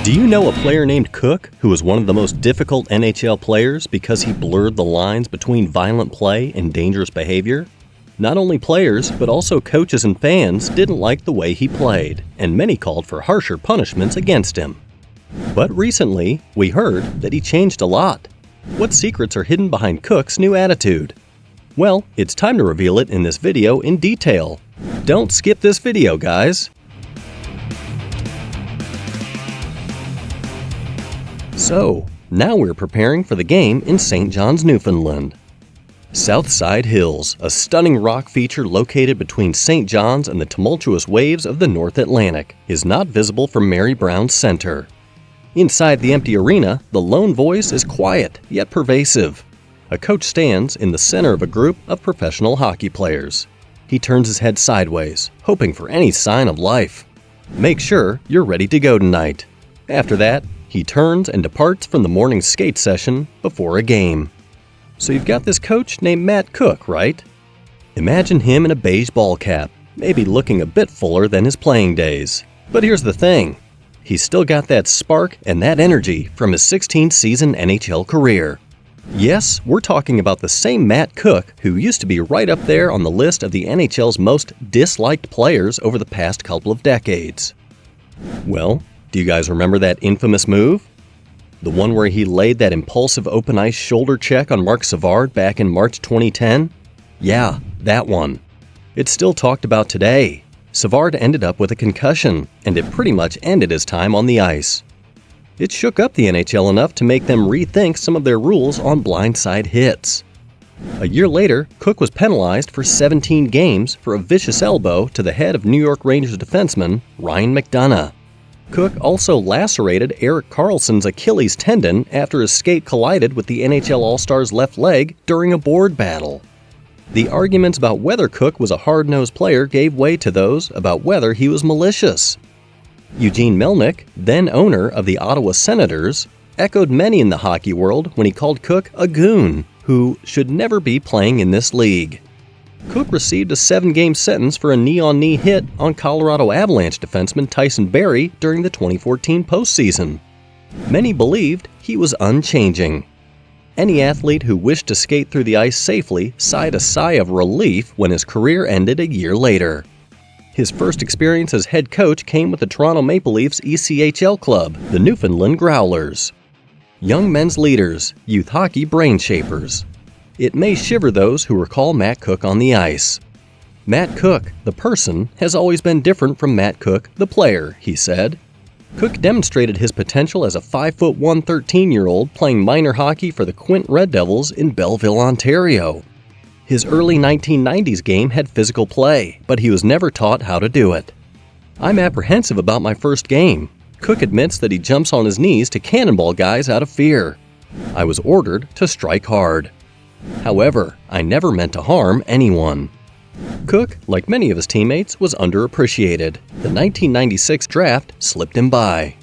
Do you know a player named Cooke who was one of the most difficult NHL players because he blurred the lines between violent play and dangerous behavior? Not only players, but also coaches and fans didn't like the way he played, and many called for harsher punishments against him. But recently, we heard that he changed a lot. What secrets are hidden behind Cooke's new attitude? Well, it's time to reveal it in this video in detail. Don't skip this video, guys! So, now we're preparing for the game in St. John's, Newfoundland. Southside Hills, a stunning rock feature located between St. John's and the tumultuous waves of the North Atlantic, is not visible from Mary Brown's center. Inside the empty arena, the lone voice is quiet, yet pervasive. A coach stands in the center of a group of professional hockey players. He turns his head sideways, hoping for any sign of life. Make sure you're ready to go tonight. After that, he turns and departs from the morning skate session before a game. So you've got this coach named Matt Cooke, right? Imagine him in a beige ball cap, maybe looking a bit fuller than his playing days. But here's the thing. He's still got that spark and that energy from his 16-season NHL career. Yes, we're talking about the same Matt Cooke who used to be right up there on the list of the NHL's most disliked players over the past couple of decades. Well, do you guys remember that infamous move? The one where he laid that impulsive open ice shoulder check on Marc Savard back in March 2010? Yeah, that one. It's still talked about today. Savard ended up with a concussion, and it pretty much ended his time on the ice. It shook up the NHL enough to make them rethink some of their rules on blindside hits. A year later, Cooke was penalized for 17 games for a vicious elbow to the head of New York Rangers defenseman Ryan McDonagh. Cooke also lacerated Erik Karlsson's Achilles tendon after his skate collided with the NHL All-Star's left leg during a board battle. The arguments about whether Cooke was a hard-nosed player gave way to those about whether he was malicious. Eugene Melnyk, then owner of the Ottawa Senators, echoed many in the hockey world when he called Cooke a goon who should never be playing in this league. Cooke received a 7-game sentence for a knee-on-knee hit on Colorado Avalanche defenseman Tyson Barrie during the 2014 postseason. Many believed he was unchanging. Any athlete who wished to skate through the ice safely sighed a sigh of relief when his career ended a year later. His first experience as head coach came with the Toronto Maple Leafs ECHL club, the Newfoundland Growlers. Young men's leaders, youth hockey brain shapers. It may shiver those who recall Matt Cooke on the ice. Matt Cooke, the person, has always been different from Matt Cooke, the player, he said. Cooke demonstrated his potential as a 5'1" 13-year-old playing minor hockey for the Quint Red Devils in Belleville, Ontario. His early 1990s game had physical play, but he was never taught how to do it. I'm apprehensive about my first game. Cooke admits that he jumps on his knees to cannonball guys out of fear. I was ordered to strike hard. However, I never meant to harm anyone. Cooke, like many of his teammates, was underappreciated. The 1996 draft slipped him by.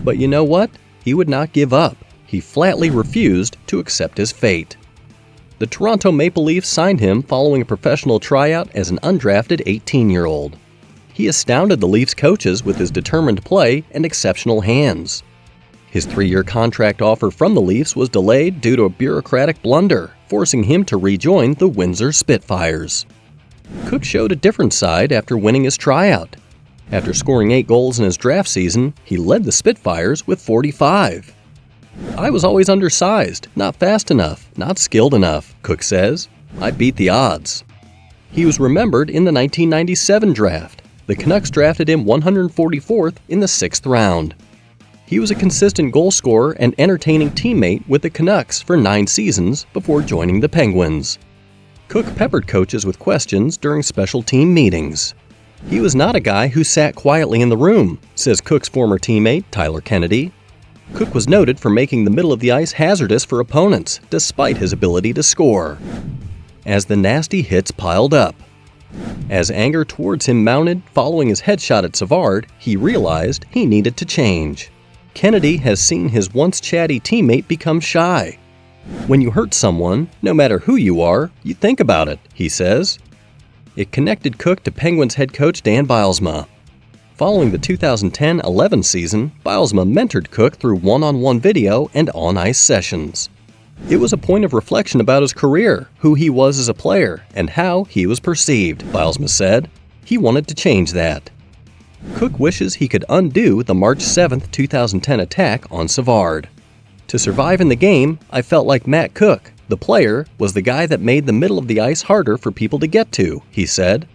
But you know what? He would not give up. He flatly refused to accept his fate. The Toronto Maple Leafs signed him following a professional tryout as an undrafted 18-year-old. He astounded the Leafs coaches with his determined play and exceptional hands. His 3-year contract offer from the Leafs was delayed due to a bureaucratic blunder, forcing him to rejoin the Windsor Spitfires. Cooke showed a different side after winning his tryout. After scoring 8 goals in his draft season, he led the Spitfires with 45. I was always undersized, not fast enough, not skilled enough, Cooke says. I beat the odds. He was remembered in the 1997 draft. The Canucks drafted him 144th in the 6th round. He was a consistent goal scorer and entertaining teammate with the Canucks for 9 seasons before joining the Penguins. Cooke peppered coaches with questions during special team meetings. He was not a guy who sat quietly in the room, says Cooke's former teammate Tyler Kennedy. Cooke was noted for making the middle of the ice hazardous for opponents, despite his ability to score. As the nasty hits piled up. As anger towards him mounted following his headshot at Savard, he realized he needed to change. Kennedy has seen his once chatty teammate become shy. When you hurt someone, no matter who you are, you think about it, he says. It connected Cooke to Penguins head coach Dan Bylsma. Following the 2010-11 season, Bylsma mentored Cooke through one-on-one video and on-ice sessions. It was a point of reflection about his career, who he was as a player, and how he was perceived, Bylsma said. He wanted to change that. Cooke wishes he could undo the March 7, 2010 attack on Savard. To survive in the game, I felt like Matt Cooke, the player, was the guy that made the middle of the ice harder for people to get to, he said.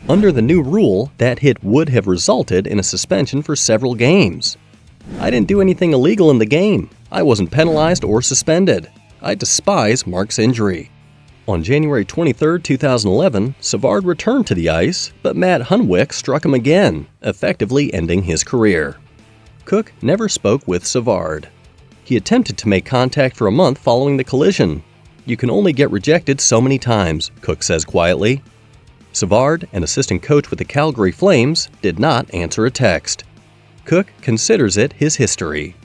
Under the new rule, that hit would have resulted in a suspension for several games. I didn't do anything illegal in the game. I wasn't penalized or suspended. I despise Mark's injury. On January 23, 2011, Savard returned to the ice, but Matt Hunwick struck him again, effectively ending his career. Cooke never spoke with Savard. He attempted to make contact for a month following the collision. You can only get rejected so many times, Cooke says quietly. Savard, an assistant coach with the Calgary Flames, did not answer a text. Cooke considers it his history.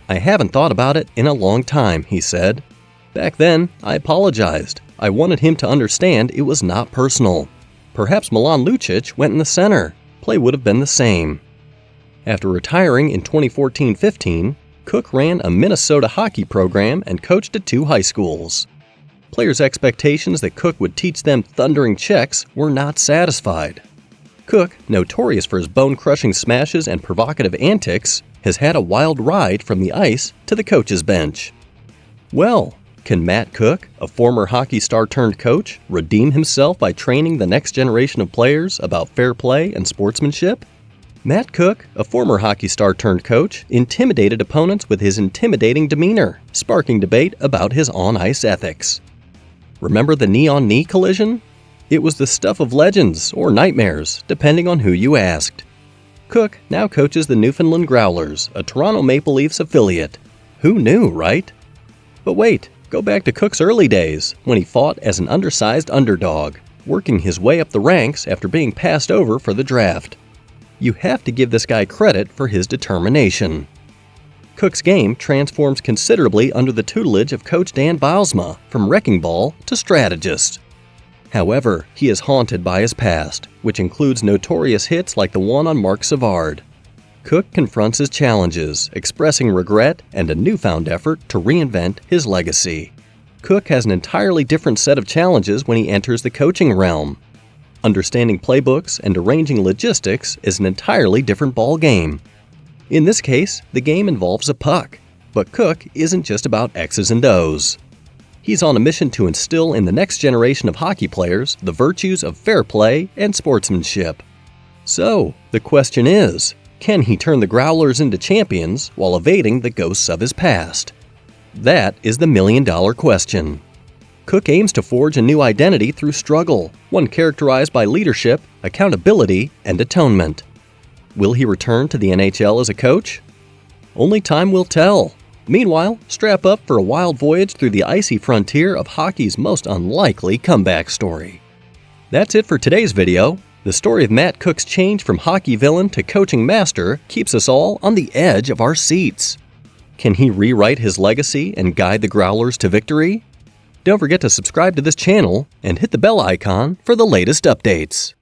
I haven't thought about it in a long time, he said. Back then, I apologized. I wanted him to understand it was not personal. Perhaps Milan Lucic went in the center. Play would have been the same. After retiring in 2014-15, Cooke ran a Minnesota hockey program and coached at 2 high schools. Players' expectations that Cooke would teach them thundering checks were not satisfied. Cooke, notorious for his bone-crushing smashes and provocative antics, has had a wild ride from the ice to the coach's bench. Well, can Matt Cooke, a former hockey star turned coach, redeem himself by training the next generation of players about fair play and sportsmanship? Matt Cooke, a former hockey star turned coach, intimidated opponents with his intimidating demeanor, sparking debate about his on-ice ethics. Remember the knee-on-knee collision? It was the stuff of legends or nightmares, depending on who you asked. Cooke now coaches the Newfoundland Growlers, a Toronto Maple Leafs affiliate. Who knew, right? But wait, go back to Cooke's early days, when he fought as an undersized underdog, working his way up the ranks after being passed over for the draft. You have to give this guy credit for his determination. Cooke's game transforms considerably under the tutelage of Coach Dan Bylsma, from wrecking ball to strategist. However, he is haunted by his past, which includes notorious hits like the one on Marc Savard. Cooke confronts his challenges, expressing regret and a newfound effort to reinvent his legacy. Cooke has an entirely different set of challenges when he enters the coaching realm. Understanding playbooks and arranging logistics is an entirely different ballgame. In this case, the game involves a puck, but Cooke isn't just about X's and O's. He's on a mission to instill in the next generation of hockey players the virtues of fair play and sportsmanship. So, the question is, can he turn the Growlers into champions while evading the ghosts of his past? That is the million-dollar question. Cooke aims to forge a new identity through struggle, one characterized by leadership, accountability, and atonement. Will he return to the NHL as a coach? Only time will tell. Meanwhile, strap up for a wild voyage through the icy frontier of hockey's most unlikely comeback story. That's it for today's video. The story of Matt Cooke's change from hockey villain to coaching master keeps us all on the edge of our seats. Can he rewrite his legacy and guide the Growlers to victory? Don't forget to subscribe to this channel and hit the bell icon for the latest updates.